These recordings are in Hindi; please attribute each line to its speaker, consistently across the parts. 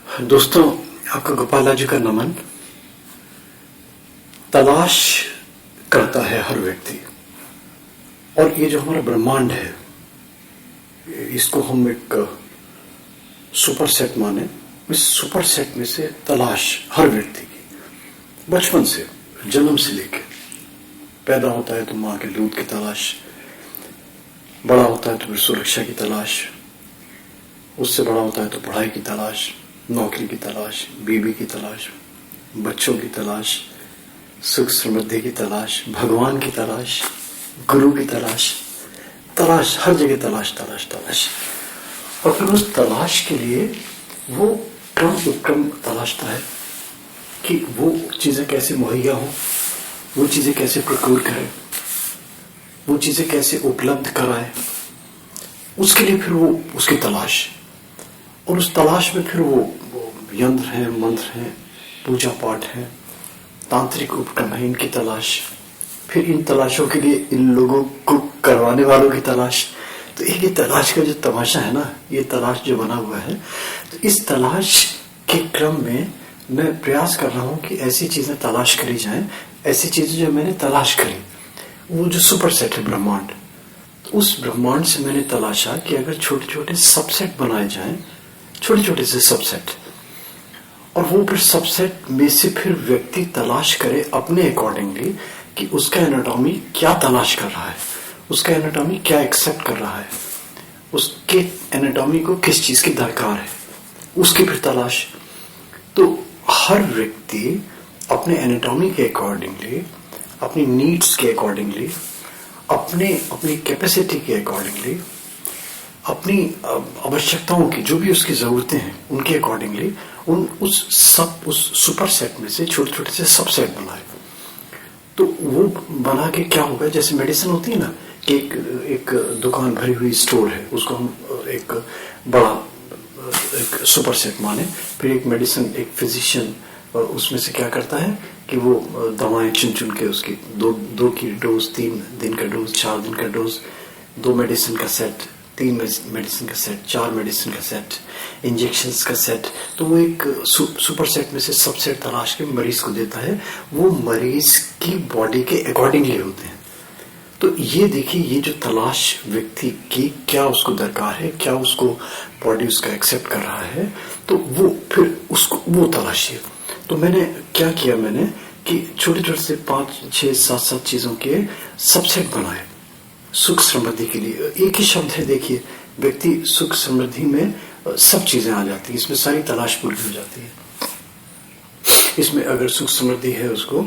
Speaker 1: दोस्तों, आपका गोपाला जी का नमन। तलाश करता है हर व्यक्ति, और ये जो हमारा ब्रह्मांड है इसको हम एक सुपर सेट माने। इस सुपर सेट में से तलाश हर व्यक्ति की बचपन से, जन्म से लेके पैदा होता है तो माँ के दूध की तलाश, बड़ा होता है तो फिर सुरक्षा की तलाश, उससे बड़ा होता है तो पढ़ाई की तलाश, नौकरी की तलाश, बीवी की तलाश, बच्चों की तलाश, सुख समृद्धि की तलाश, भगवान की तलाश, गुरु की तलाश, तलाश हर जगह तलाश तलाश तलाश। और फिर उस तलाश के लिए वो क्रम उपक्रम तलाशता है कि वो चीजें कैसे मुहैया हो, वो चीजें कैसे प्रोक्योर करे, वो चीजें कैसे उपलब्ध कराए। उसके लिए फिर वो उसकी तलाश, और उस तलाश में फिर वो यंत्र हैं, मंत्र हैं, पूजा पाठ है, तांत्रिक उपक्रम है, इनकी तलाश। फिर इन तलाशों के लिए इन लोगों को करवाने वालों की तलाश। तो एक ये तलाश का जो तमाशा है ना, ये तलाश जो बना हुआ है, तो इस तलाश के क्रम में मैं प्रयास कर रहा हूं कि ऐसी चीजें तलाश करी जाएं, ऐसी चीजें जो मैंने तलाश करी, वो जो सुपर सेट है ब्रह्मांड, तो उस ब्रह्मांड से मैंने तलाशा कि अगर छोटे छोटे सबसेट बनाए जाएं, छोटे छोटे से सबसेट, और वो फिर सबसेट में से फिर व्यक्ति तलाश करे अपने अकॉर्डिंगली कि उसका एनाटॉमी क्या तलाश कर रहा है, उसका एनाटॉमी क्या एक्सेप्ट कर रहा है, उसके एनाटॉमी को किस चीज की दरकार है, उसकी फिर तलाश। तो हर व्यक्ति अपने एनाटॉमी के अकॉर्डिंगली, अपनी नीड्स के अकॉर्डिंगली, अपनी कैपेसिटी के अकॉर्डिंगली, अपनी आवश्यकताओं की जो भी उसकी जरूरतें हैं उनके अकॉर्डिंगली उस सुपर सेट में से छोटे छोटे से सबसेट बनाए। तो वो बना के क्या होगा, जैसे मेडिसिन होती है ना कि एक दुकान भरी हुई स्टोर है, उसको हम एक बड़ा एक सुपर सेट माने। फिर एक मेडिसिन, एक फिजिशियन उसमें से क्या करता है कि वो दवाएं चुन चुन के उसकी दो की डोज, 3 दिन का डोज, 4 दिन का डोज, 2 मेडिसिन का सेट, 3 मेडिसिन का सेट, 4 मेडिसिन का सेट, इंजेक्शंस का सेट। तो वो एक सुपर सेट में से सबसेट तलाश के मरीज को देता है। वो मरीज की बॉडी के अकॉर्डिंगली होते हैं। तो ये देखिए, ये जो तलाश व्यक्ति की क्या उसको दरकार है, क्या उसको बॉडी उसका एक्सेप्ट कर रहा है, तो वो फिर उसको वो तलाशिए। तो मैंने क्या किया, मैंने कि छोटे छोटे से 5, 6, 7 चीजों के सबसेट बनाए सुख समृद्धि के लिए। एक ही शब्द है, देखिए, व्यक्ति सुख समृद्धि में सब चीजें आ जाती है, इसमें सारी तलाश पूरी हो जाती है। इसमें अगर सुख समृद्धि है, उसको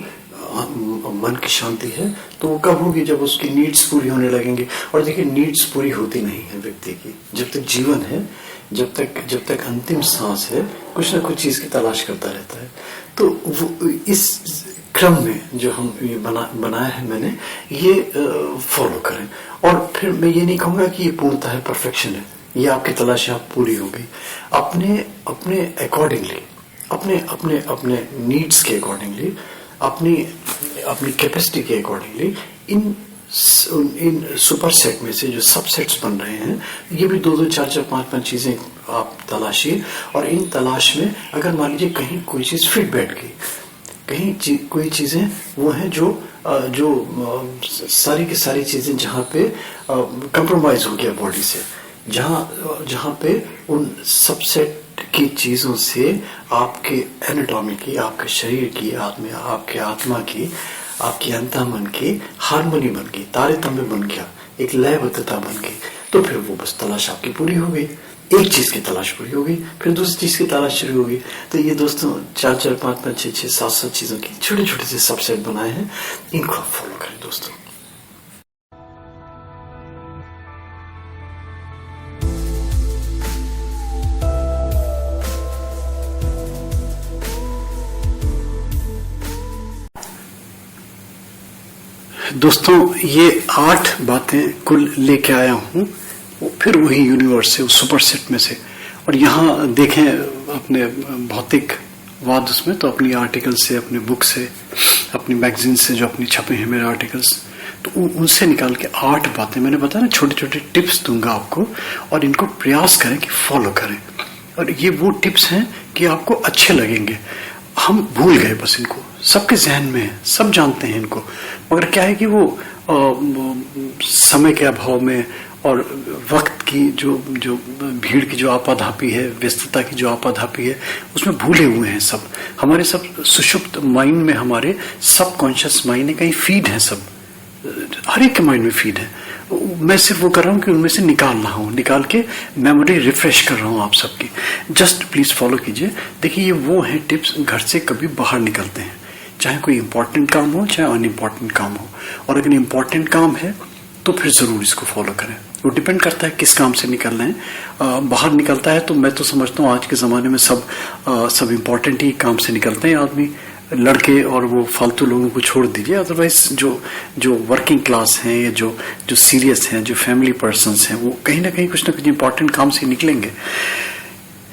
Speaker 1: मन की शांति है, तो वो कब होगी, जब उसकी नीड्स पूरी होने लगेंगे। और देखिए, नीड्स पूरी होती नहीं है व्यक्ति की, जब तक जीवन है, जब तक अंतिम सांस है, कुछ ना कुछ चीज की तलाश करता रहता है। तो वो इस क्रम में जो हम ये बनाया है मैंने, ये फॉलो करें। और फिर मैं ये नहीं कहूंगा कि ये पूर्णतः है, परफेक्शन है, ये आपकी तलाश आप पूरी हो गई। अपने अकॉर्डिंगली, अपने नीड्स के अकॉर्डिंगली, अपनी कैपेसिटी के अकॉर्डिंगली इन सुपर सेट में से जो सबसेट्स बन रहे हैं, ये भी 2, 4, 5 चीजें आप तलाशिए। और इन तलाश में अगर मान लीजिए कहीं कोई चीज फिट बैठ गई, कहीं कोई चीजें वो हैं जो सारी की सारी चीजें जहां पे कंप्रोमाइज हो गया बॉडी से, जहां पे उन सबसेट की चीजों से आपके एनाटॉमी की, आपके शरीर की, आपके आत्मा की, आपकी अंतःमन की हारमोनी बन गई, तारतम्य बन गया, एक लयबद्धता बन गई, तो फिर वो बस तलाश आपकी पूरी हो गई। एक चीज की तलाश पूरी हो गई, फिर दूसरी चीज की तलाश शुरू हो गई। तो ये दोस्तों 4, 5, 6, 7 चीजों की छोटे छोटे से सबसेट बनाए हैं, इनको आप फॉलो करें दोस्तों। दोस्तों, ये 8 बातें कुल लेके आया हूँ, फिर वही यूनिवर्स से, उस सुपर सेट में से। और यहाँ देखें अपने भौतिकवाद उसमें, तो अपनी आर्टिकल से, अपने बुक से, अपनी मैगजीन से जो अपनी छपे हैं मेरे आर्टिकल्स, तो उनसे निकाल के 8 बातें मैंने बताया ना, छोटे छोटे टिप्स दूंगा आपको, और इनको प्रयास करें कि फॉलो करें। और ये वो टिप्स हैं कि आपको अच्छे लगेंगे, हम भूल गए बस इनको, सबके जहन में है, सब जानते हैं इनको, मगर क्या है कि वो समय के अभाव में और वक्त की जो भीड़ की जो आपाधापी है, व्यस्तता की जो आपाधापी है, उसमें भूले हुए हैं सब। हमारे सब सुषुप्त माइंड में, हमारे सबकॉन्शियस माइंड में कहीं फीड है, सब हर एक के माइंड में फीड है। मैं सिर्फ वो कर रहा हूँ कि उनमें से निकाल रहा हूँ, निकाल के मेमोरी रिफ्रेश कर रहा हूँ आप सबकी। जस्ट प्लीज फॉलो कीजिए। देखिए, ये वो हैं टिप्स, घर से कभी बाहर निकलते हैं, चाहे कोई इंपॉर्टेंट काम हो चाहे अनइम्पॉर्टेंट काम हो, और अगर इंपॉर्टेंट काम है तो फिर जरूर इसको फॉलो करें। वो डिपेंड करता है किस काम से निकल रहे हैं। बाहर निकलता है तो मैं तो समझता हूँ आज के जमाने में सब इम्पोर्टेंट ही काम से निकलते हैं आदमी, लड़के, और वो फालतू लोगों को छोड़ दीजिए। अदरवाइज जो वर्किंग क्लास हैं या जो सीरियस हैं, जो फैमिली पर्सन्स हैं, वो कहीं ना कहीं कुछ ना कुछ इंपॉर्टेंट काम से निकलेंगे।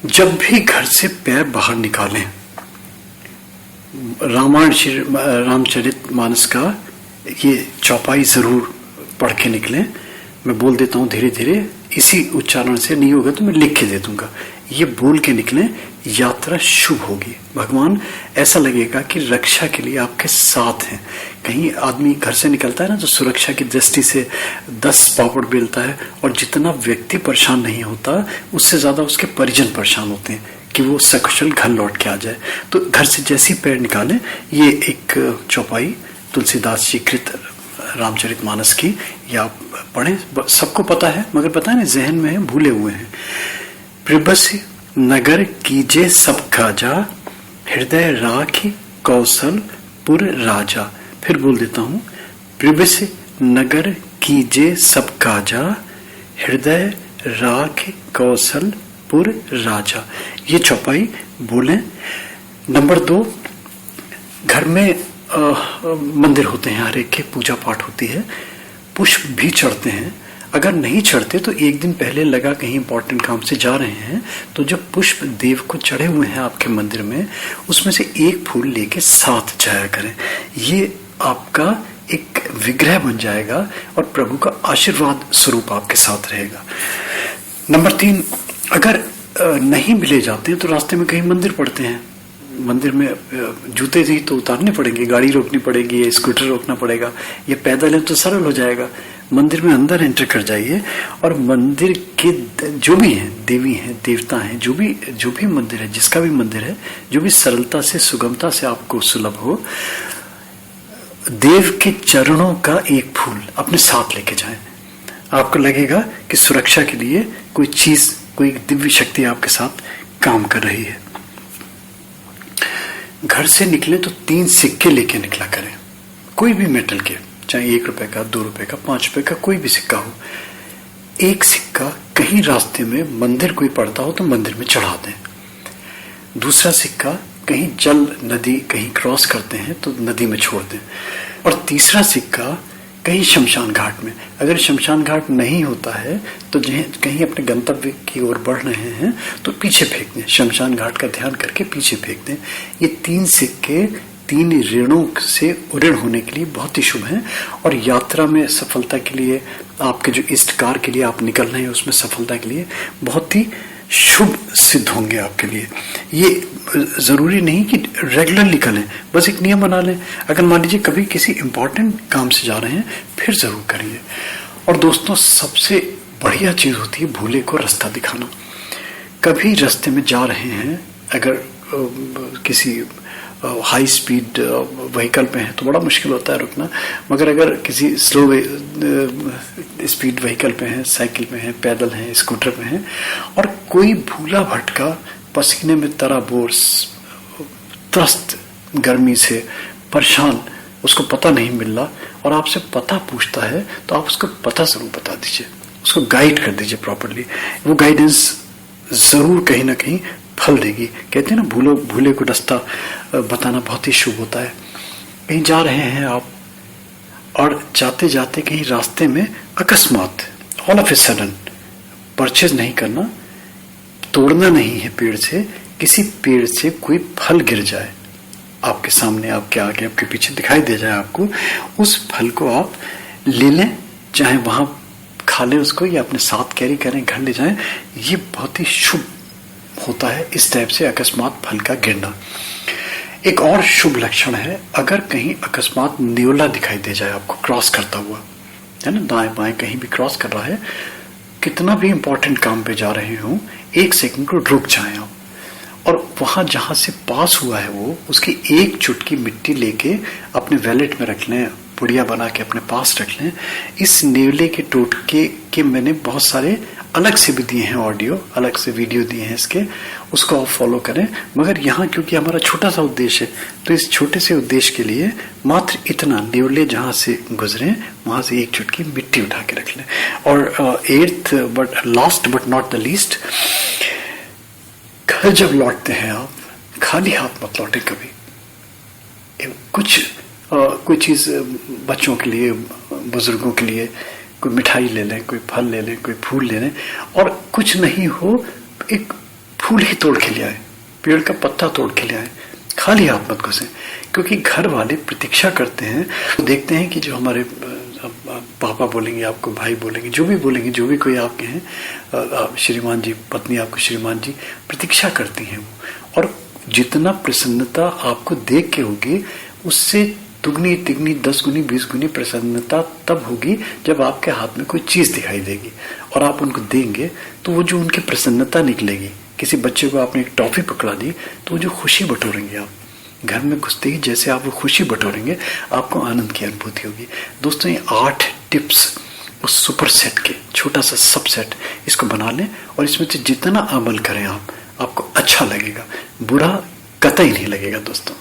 Speaker 1: जब भी घर से पैर बाहर निकालें, रामचरित मानस का ये चौपाई जरूर पढ़ के निकलें। मैं बोल देता हूं धीरे धीरे, इसी उच्चारण से नहीं होगा तो मैं लिख के दे दूंगा। ये बोल के निकलें, यात्रा शुभ होगी। भगवान ऐसा लगेगा कि रक्षा के लिए आपके साथ हैं। कहीं आदमी घर से निकलता है ना, तो सुरक्षा की दृष्टि से 10 पापड़ बेलता है, और जितना व्यक्ति परेशान नहीं होता, उससे ज्यादा उसके परिजन परेशान होते हैं कि वो सकुशल घर लौट के आ जाए। तो घर से जैसी पैर निकालें, ये एक चौपाई तुलसीदास जी कृत रामचरितमानस की, या पढ़ें। सबको पता है, मगर पता है ना, जहन में है, भूले हुए हैं। प्रिबस नगर कीजे सब काजा, हृदय राखी कौशलपुर राजा। फिर बोल देता हूं, प्रिबस नगर कीजे सब काजा, हृदय राखी कौशलपुर राजा। ये चौपाई बोलें। नंबर 2, घर में मंदिर होते हैं, हर एक के पूजा पाठ होती है, पुष्प भी चढ़ते हैं। अगर नहीं चढ़ते तो एक दिन पहले लगा कहीं इंपॉर्टेंट काम से जा रहे हैं, तो जो पुष्प देव को चढ़े हुए हैं आपके मंदिर में, उसमें से एक फूल लेके साथ जाया करें। ये आपका एक विग्रह बन जाएगा और प्रभु का आशीर्वाद स्वरूप आपके साथ रहेगा। नंबर 3, अगर नहीं मिले जाते हैं तो रास्ते में कहीं मंदिर पड़ते हैं, मंदिर में जूते ही तो उतारने पड़ेंगे, गाड़ी रोकनी पड़ेगी, या स्कूटर रोकना पड़ेगा, या पैदल है तो सरल हो जाएगा। मंदिर में अंदर एंटर कर जाइए, और मंदिर के जो भी हैं, देवी हैं, देवता हैं, जो भी मंदिर है, जिसका भी मंदिर है, जो भी सरलता से, सुगमता से आपको सुलभ हो, देव के चरणों का एक फूल अपने साथ लेके जाएं। आपको लगेगा कि सुरक्षा के लिए कोई चीज, कोई दिव्य शक्ति आपके साथ काम कर रही है। घर से निकले तो 3 सिक्के लेके निकला करें, कोई भी मेटल के, चाहे 1 रुपए का, 2 रुपए का, 5 रुपए का, कोई भी सिक्का हो। एक सिक्का कहीं रास्ते में मंदिर कोई पड़ता हो तो मंदिर में चढ़ा दें। दूसरा सिक्का कहीं जल, नदी कहीं क्रॉस करते हैं तो नदी में छोड़ दें। और तीसरा सिक्का कहीं शमशान घाट में, अगर शमशान घाट नहीं होता है तो कहीं अपने गंतव्य की ओर बढ़ रहे हैं तो पीछे फेंक दें, शमशान घाट का ध्यान करके पीछे फेंक दें। ये 3 सिक्के 3 ऋणों से ऋण होने के लिए बहुत ही शुभ हैं, और यात्रा में सफलता के लिए, आपके जो इष्ट कार्य के लिए आप निकल रहे हैं उसमें सफलता के लिए बहुत ही शुभ सिद्ध होंगे आपके लिए। ये जरूरी नहीं कि रेगुलर निकलें, बस एक नियम बना लें। अगर मान लीजिए कभी किसी इंपॉर्टेंट काम से जा रहे हैं, फिर जरूर करिए। और दोस्तों, सबसे बढ़िया चीज होती है भूले को रास्ता दिखाना। कभी रास्ते में जा रहे हैं, अगर किसी हाई स्पीड व्हीकल पे है तो बड़ा मुश्किल होता है रुकना, मगर अगर किसी स्लो स्पीड व्हीकल पे हैं, साइकिल पे हैं, पैदल हैं, स्कूटर पे हैं, और कोई भूला भटका पसीने में तराबोर, त्रस्त, गर्मी से परेशान, उसको पता नहीं मिल रहा, और आपसे पता पूछता है तो आप उसको पता जरूर बता दीजिए, उसको गाइड कर दीजिए प्रॉपरली। वो गाइडेंस जरूर कहीं ना कहीं फल देगी। कहते हैं ना, भूले को रास्ता बताना बहुत ही शुभ होता है। कहीं जा रहे हैं आप, और जाते जाते कहीं रास्ते में अकस्मात, all of a sudden, purchase नहीं करना, तोड़ना नहीं है पेड़ से, किसी पेड़ से कोई फल गिर जाए आपके सामने, आपके आगे, आपके पीछे दिखाई दे जाए आपको, उस फल को आप ले लें, चाहे वहां खा लें उसको या अपने साथ कैरी करें, घर ले जाएं। ये बहुत ही शुभ होता है इस टाइप से अकस्मात फल का गिरना। एक और शुभ लक्षण है, अगर कहीं अकस्मात न्योला दिखाई दे जाए आपको क्रॉस करता हुआ, है ना, दाएं बाएं कहीं भी क्रॉस कर रहा है, कितना भी इंपॉर्टेंट काम पे जा रहे हो, 1 सेकंड को रुक जाएं आप, और वहां जहां से पास हुआ है वो, उसकी एक चुटकी मिट्टी लेके अपने वैलेट में रख लें, पुड़िया बना के अपने पास रख लें। इस नेवले के टोटके के मैंने बहुत सारे अलग से भी दिए हैं, ऑडियो अलग से वीडियो दिए हैं इसके, उसको आप फॉलो करें। मगर यहाँ क्योंकि हमारा छोटा सा उद्देश्य है, तो इस छोटे से उद्देश्य के लिए मात्र इतना, नेवले जहां से गुजरे वहां से एक चुटकी मिट्टी उठा के रख लें। और eighth but last but not the least, घर जब लौटते हैं आप खाली हाथ मत लौटे कभी। कोई चीज बच्चों के लिए, बुजुर्गों के लिए, कोई मिठाई ले लें, कोई फल ले लें, कोई फूल ले लें, और कुछ नहीं हो एक फूल ही तोड़ के ले आए, पेड़ का पत्ता तोड़ के ले आए, खाली हाथ मत घुसे। क्योंकि घर वाले प्रतीक्षा करते हैं, तो देखते हैं कि जो हमारे पापा बोलेंगे आपको, भाई बोलेंगे, जो भी बोलेंगे, जो भी कोई आपके हैं, श्रीमान जी, पत्नी आपको श्रीमान जी, प्रतीक्षा करती हैं वो। और जितना प्रसन्नता आपको देख के होगी, उससे दुगनी तिगनी 10 गुनी 20 गुनी प्रसन्नता तब होगी जब आपके हाथ में कोई चीज दिखाई देगी और आप उनको देंगे, तो वो जो उनकी प्रसन्नता निकलेगी। किसी बच्चे को आपने एक टॉफी पकड़ा दी, तो वो जो खुशी बटोरेंगे आप घर में घुसते ही, जैसे आप वो खुशी बटोरेंगे, आपको आनंद की अनुभूति होगी। दोस्तों, ये 8 टिप्स उस सुपर सेट के छोटा सा सब सेट, इसको बना लें और इसमें से जितना अमल करें आप, आपको अच्छा लगेगा, बुरा कतई नहीं लगेगा दोस्तों।